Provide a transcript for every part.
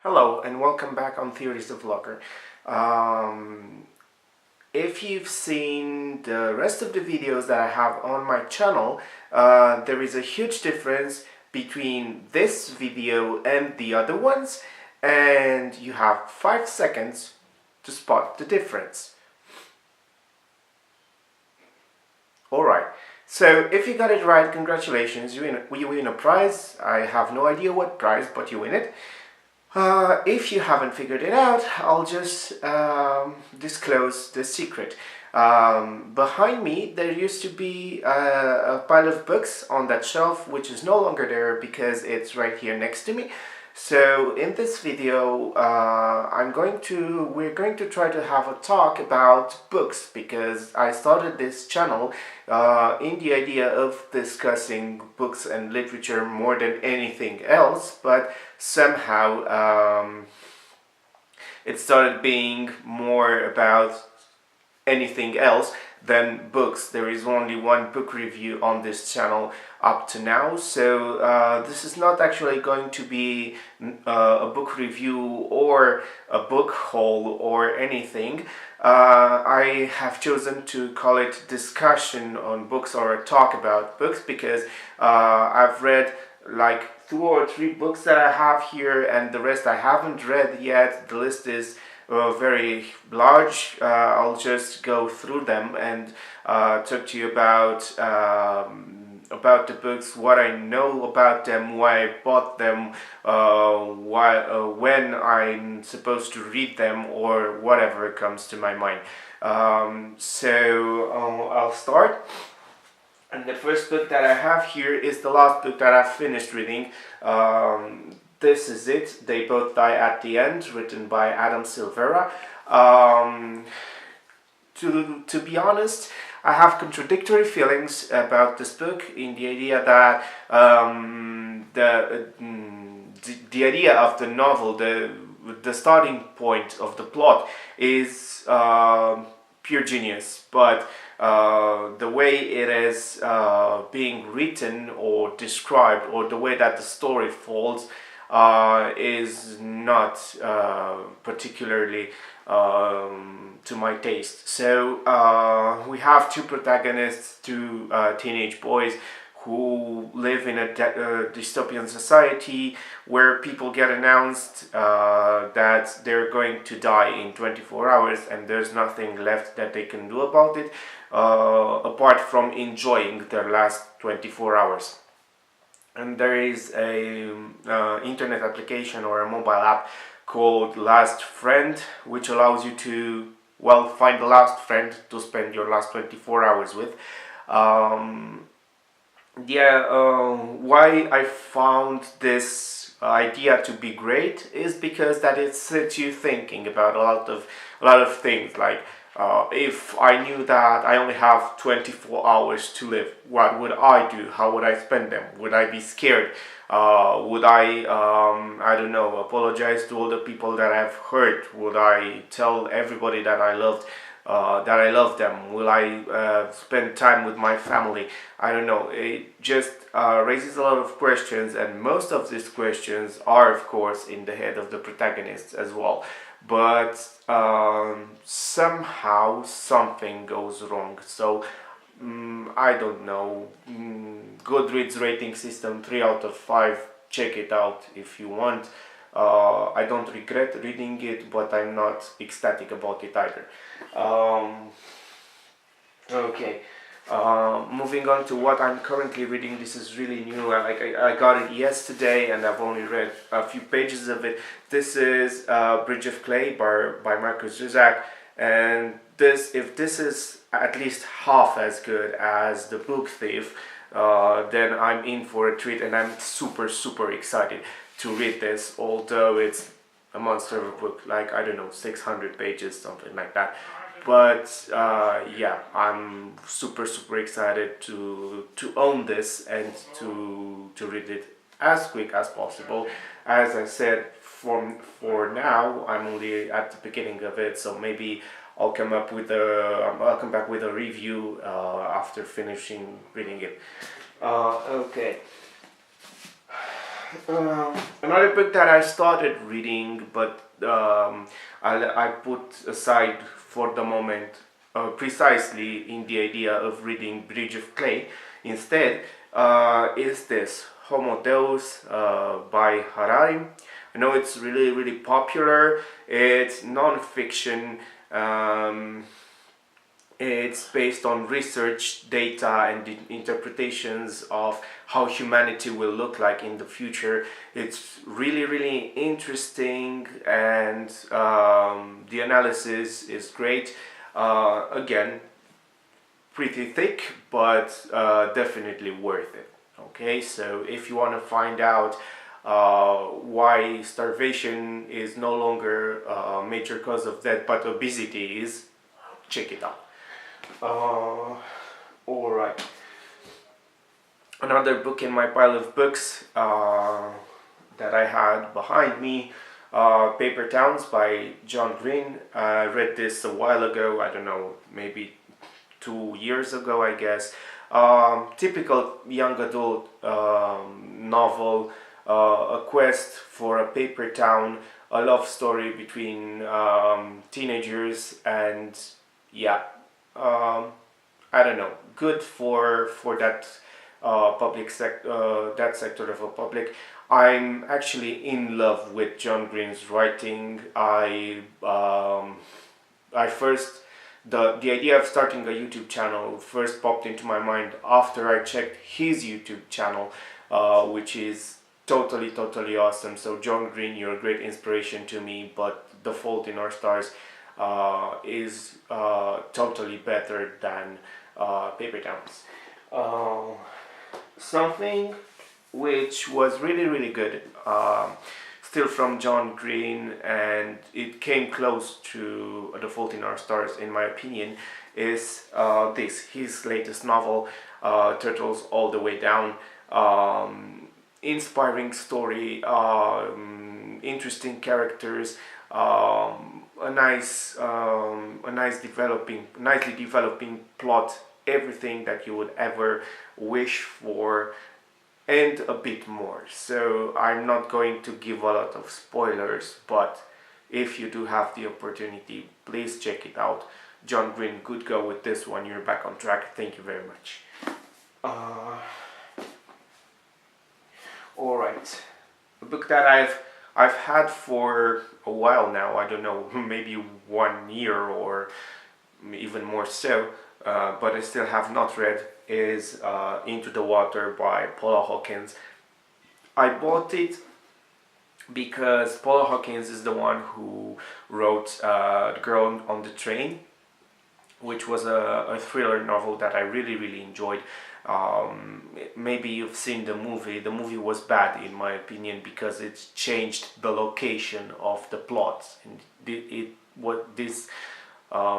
Hello and welcome back on Theories of Vlogger. Um, if you've seen the rest of the videos that I have on my channel, there is a huge difference between this video and the other ones, and you have 5 seconds to spot the difference. Alright, so if you got it right, congratulations, you win a prize. I have no idea what prize, but you win it. If you haven't figured it out, I'll just disclose the secret. Behind me there used to be a pile of books on that shelf, which is no longer there because it's right here next to me. So in this video we're going to try to have a talk about books, because I started this channel in the idea of discussing books and literature more than anything else, but somehow it started being more about anything else than books. There is only one book review on this channel up to now, so this is not actually going to be a book review or a book haul or anything. I have chosen to call it discussion on books or a talk about books because I've read like 2 or 3 books that I have here, and the rest I haven't read yet. The list is very large. I'll just go through them and talk to you about the books, what I know about them, why I bought them, when I'm supposed to read them, or whatever comes to my mind. I'll start. And the first book that I have here is the last book that I've finished reading. This is it, They Both Die at the End, written by Adam Silvera. To be honest, I have contradictory feelings about this book, in the idea that the idea of the novel, the starting point of the plot is pure genius, but the way it is being written or described, or the way that the story falls, is not particularly to my taste. So we have 2 protagonists, 2 teenage boys who live in a dystopian society where people get announced that they're going to die in 24 hours, and there's nothing left that they can do about it apart from enjoying their last 24 hours. And there is a internet application or a mobile app called Last Friend, which allows you to, well, find the last friend to spend your last 24 hours with. Why I found this idea to be great is because that it sets you thinking about a lot of things, like if I knew that I only have 24 hours to live, what would I do? How would I spend them? Would I be scared? Would I don't know, apologize to all the people that I've hurt? Would I tell everybody that I loved them? Will I spend time with my family? I don't know. It just raises a lot of questions, and most of these questions are, of course, in the head of the protagonists as well. But somehow something goes wrong. So I don't know. Goodreads rating system 3 out of 5. Check it out if you want. I don't regret reading it, but I'm not ecstatic about it either. Okay. Moving on to what I'm currently reading. This is really new. I got it yesterday and I've only read a few pages of it. This is Bridge of Clay by Markus Zusak, and if this is at least half as good as The Book Thief, then I'm in for a treat, and I'm super excited to read this, although it's a monster of a book, like, I don't know, 600 pages, something like that. But yeah, I'm super excited to own this and to read it as quick as possible. As I said, for now I'm only at the beginning of it, so maybe I'll come back with a review after finishing reading it. Okay. Another book that I started reading, but I put aside for the moment, precisely in the idea of reading Bridge of Clay instead, is this Homo Deus by Harari. I know it's really, really popular. It's non-fiction. Um, it's based on research, data, and the interpretations of how humanity will look like in the future. It's really, really interesting, and the analysis is great. Again, pretty thick, but definitely worth it. Okay, so if you want to find out why starvation is no longer a major cause of death, but obesity is, check it out. All right. Another book in my pile of books that I had behind me, Paper Towns by John Green. I read this a while ago. I don't know, maybe 2 years ago, I guess. Typical young adult novel, a quest for a paper town, a love story between teenagers, and yeah, I don't know, good for that that sector of a public. I'm actually in love with John Green's writing. I first the idea of starting a YouTube channel first popped into my mind after I checked his YouTube channel, which is totally awesome. So John Green, you're a great inspiration to me, but The Fault in Our Stars is totally better than Paper Towns. Something which was really good, still from John Green, and it came close to The Fault in Our Stars in my opinion, is his latest novel, Turtles All the Way Down. Inspiring story, interesting characters, nicely developing plot, everything that you would ever wish for, and a bit more. So I'm not going to give a lot of spoilers, but if you do have the opportunity, please check it out. John Green, good go with this one. You're back on track. Thank you very much. All right, a book that I've had for a while now. I don't know, maybe 1 year or even more so, but I still have not read, is Into the Water by Paula Hawkins. I bought it because Paula Hawkins is the one who wrote The Girl on the Train, which was a thriller novel that I really enjoyed. Maybe you've seen the movie. The movie was bad in my opinion because it changed the location of the plot, and this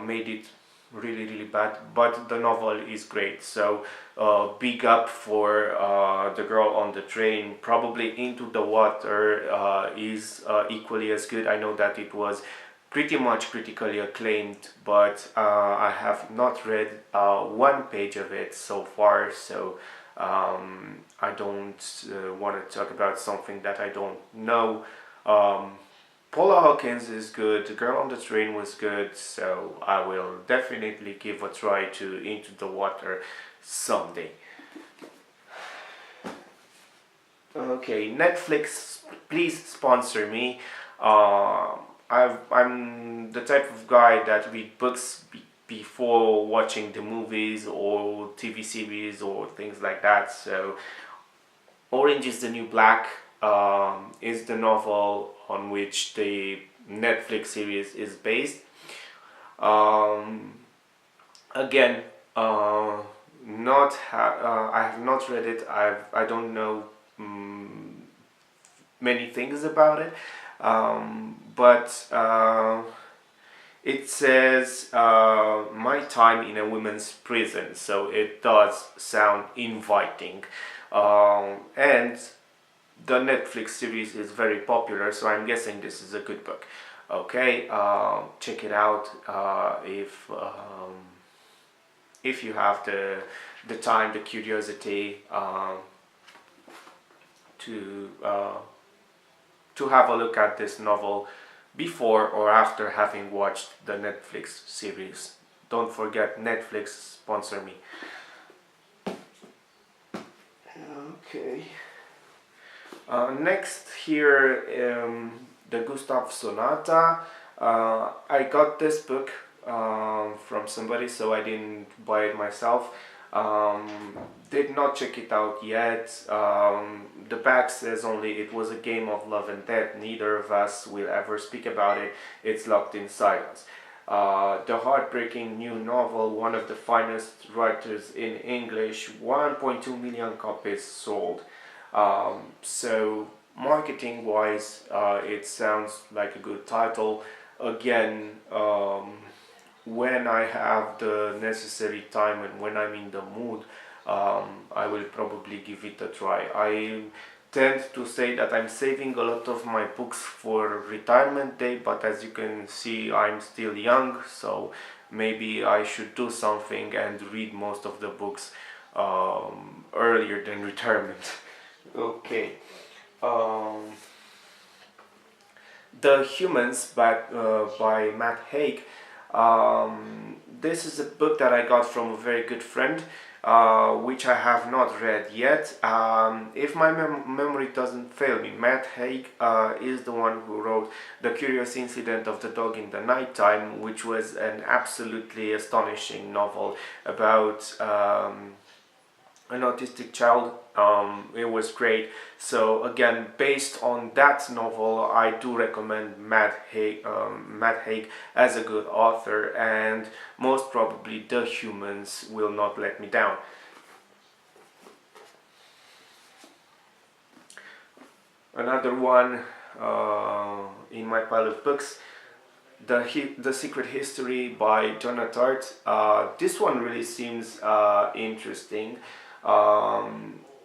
made it really bad. But the novel is great. So big up for The Girl on the Train. Probably Into the Water is equally as good. I know that it was pretty much critically acclaimed, but I have not read one page of it so far, so I don't want to talk about something that I don't know. Paula Hawkins is good, The Girl on the Train was good, so I will definitely give a try to Into the Water someday. Okay, Netflix, please sponsor me. I'm the type of guy that read books before watching the movies or TV series or things like that. So, Orange is the New Black is the novel on which the Netflix series is based. Again, I have not read it. I don't know many things about it. But it says my time in a women's prison, so it does sound inviting. And the Netflix series is very popular, so I'm guessing this is a good book. Okay, check it out if you have the time, the curiosity. to have a look at this novel before or after having watched the Netflix series. Don't forget, Netflix sponsor me. Okay. Next here, the Gustav Sonata. I got this book from somebody, so I didn't buy it myself. Did not check it out yet. The back says only it was a game of love and death. Neither of us will ever speak about it. It's locked in silence. The heartbreaking new novel, one of the finest writers in English, 1.2 million copies sold. So marketing wise, it sounds like a good title. Again, when I have the necessary time and when I'm in the mood, I will probably give it a try. I tend to say that I'm saving a lot of my books for retirement day, but as you can see, I'm still young, so maybe I should do something and read most of the books earlier than retirement. Okay. Um, the Humans by Matt Haig. This is a book that I got from a very good friend, which I have not read yet. If my memory doesn't fail me, Matt Haig is the one who wrote The Curious Incident of the Dog in the Nighttime, which was an absolutely astonishing novel about an autistic child. It was great. So again, based on that novel, I do recommend Matt Haig as a good author, and most probably The Humans will not let me down. Another one in my pile of books, The Secret History by Donna Tartt. This one really seems interesting.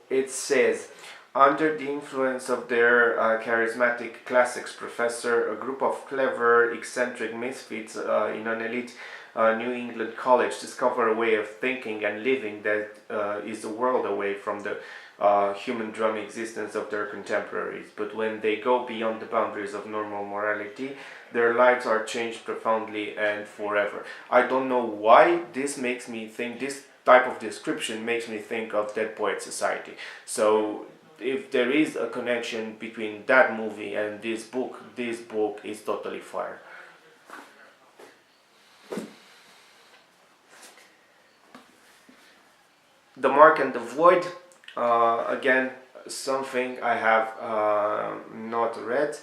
It says, under the influence of their charismatic classics professor, a group of clever, eccentric misfits in an elite New England college discover a way of thinking and living that is a world away from the humdrum existence of their contemporaries. But when they go beyond the boundaries of normal morality, their lives are changed profoundly and forever. I don't know why this makes me think, this type of description makes me think of Dead Poets Society. So if there is a connection between that movie and this book is totally fire. The Mark and the Void, again, something I have not read.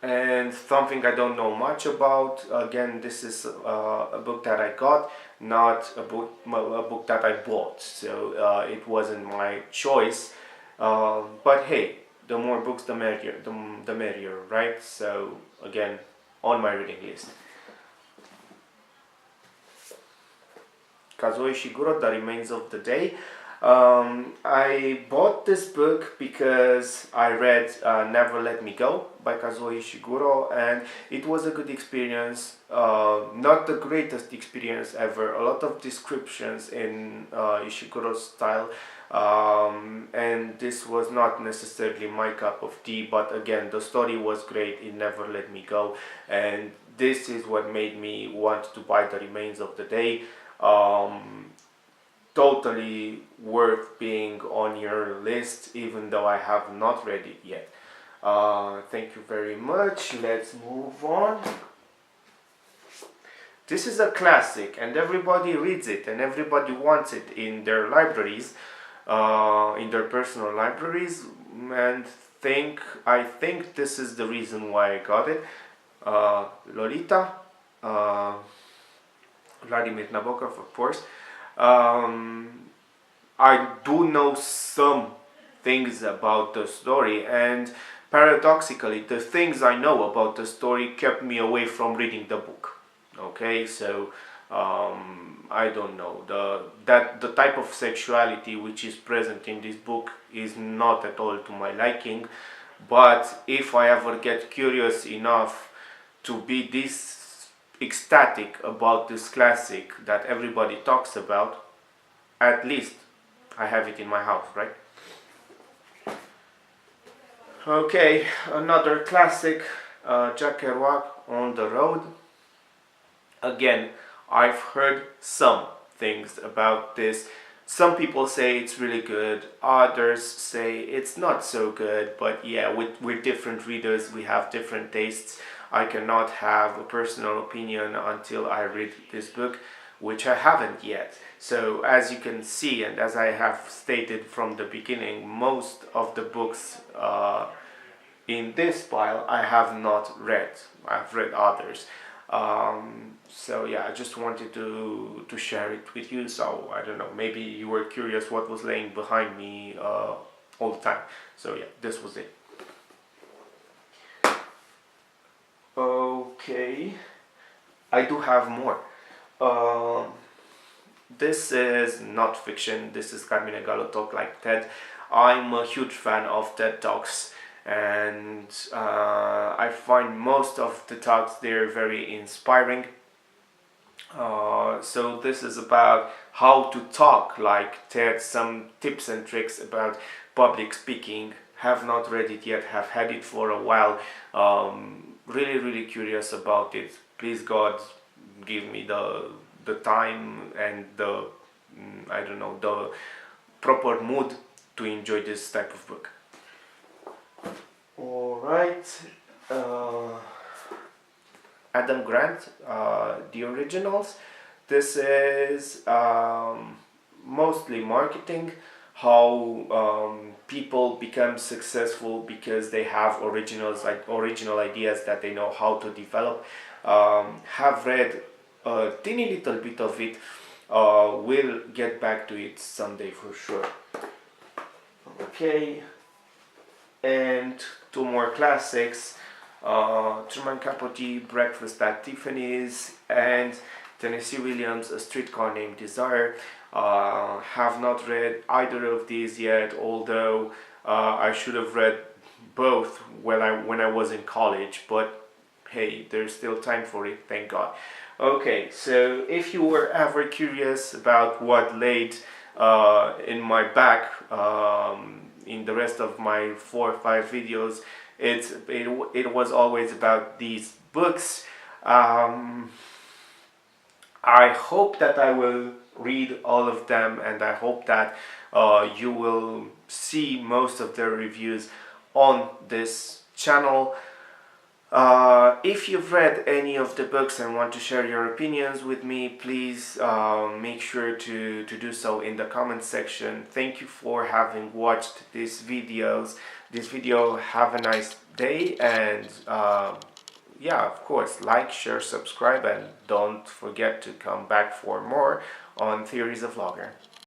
And something I don't know much about. Again, this is a book that I got, not a book that I bought. So it wasn't my choice. But hey, the more books, the merrier, the merrier, right? So again, on my reading list. Kazuo Ishiguro, The Remains of the Day. I bought this book because I read Never Let Me Go by Kazuo Ishiguro, and it was a good experience. Not the greatest experience ever. A lot of descriptions in Ishiguro's style, and this was not necessarily my cup of tea, but again, the story was great. It never let me go, and this is what made me want to buy The Remains of the Day. Totally worth being on your list, even though I have not read it yet. Thank you very much. Let's move on. This is a classic, and everybody reads it, and everybody wants it in their libraries, in their personal libraries, and I think this is the reason why I got it. Lolita, Vladimir Nabokov, of course. I do know some things about the story, and paradoxically, the things I know about the story kept me away from reading the book. Okay, so I don't know, the type of sexuality which is present in this book is not at all to my liking. But if I ever get curious enough to be this ecstatic about this classic that everybody talks about, at least I have it in my house, right? Okay, another classic, Jack Kerouac, On the Road. Again, I've heard some things about this. Some people say it's really good, others say it's not so good, but yeah, with different readers, we have different tastes. I cannot have a personal opinion until I read this book, which I haven't yet. So, as you can see, and as I have stated from the beginning, most of the books in this pile I have not read. I've read others. So yeah, I just wanted to share it with you. So I don't know, maybe you were curious what was laying behind me all the time. So yeah, this was it. Okay, I do have more. Um, this is not fiction. This is Carmine Gallo Talk Like TED. I'm a huge fan of TED Talks, and I find most of the talks there very inspiring. So this is about how to talk like TED, some tips and tricks about public speaking. Have not read it yet, have had it for a while. Really curious about it. Please God, give me the time and the I don't know, the proper mood to enjoy this type of book. All right. Uh, Adam Grant, the originals. This is mostly marketing, how people become successful because they have originals, like original ideas that they know how to develop. Have read a teeny little bit of it. We'll get back to it someday for sure. Okay, and two more classics. Truman Capote, Breakfast at Tiffany's, and Tennessee Williams, A Streetcar Named Desire. Have not read either of these yet, although I should have read both when I was in college, but hey, there's still time for it, thank God. Okay, so if you were ever curious about what laid in my back in the rest of my 4 or 5 videos, it was always about these books. I hope that I will read all of them, and I hope that you will see most of the reviews on this channel. If you've read any of the books and want to share your opinions with me, please make sure to do so in the comment section. Thank you for having watched these videos. This video, have a nice day, and yeah, of course, like, share, subscribe, and don't forget to come back for more on Theories of Vlogger.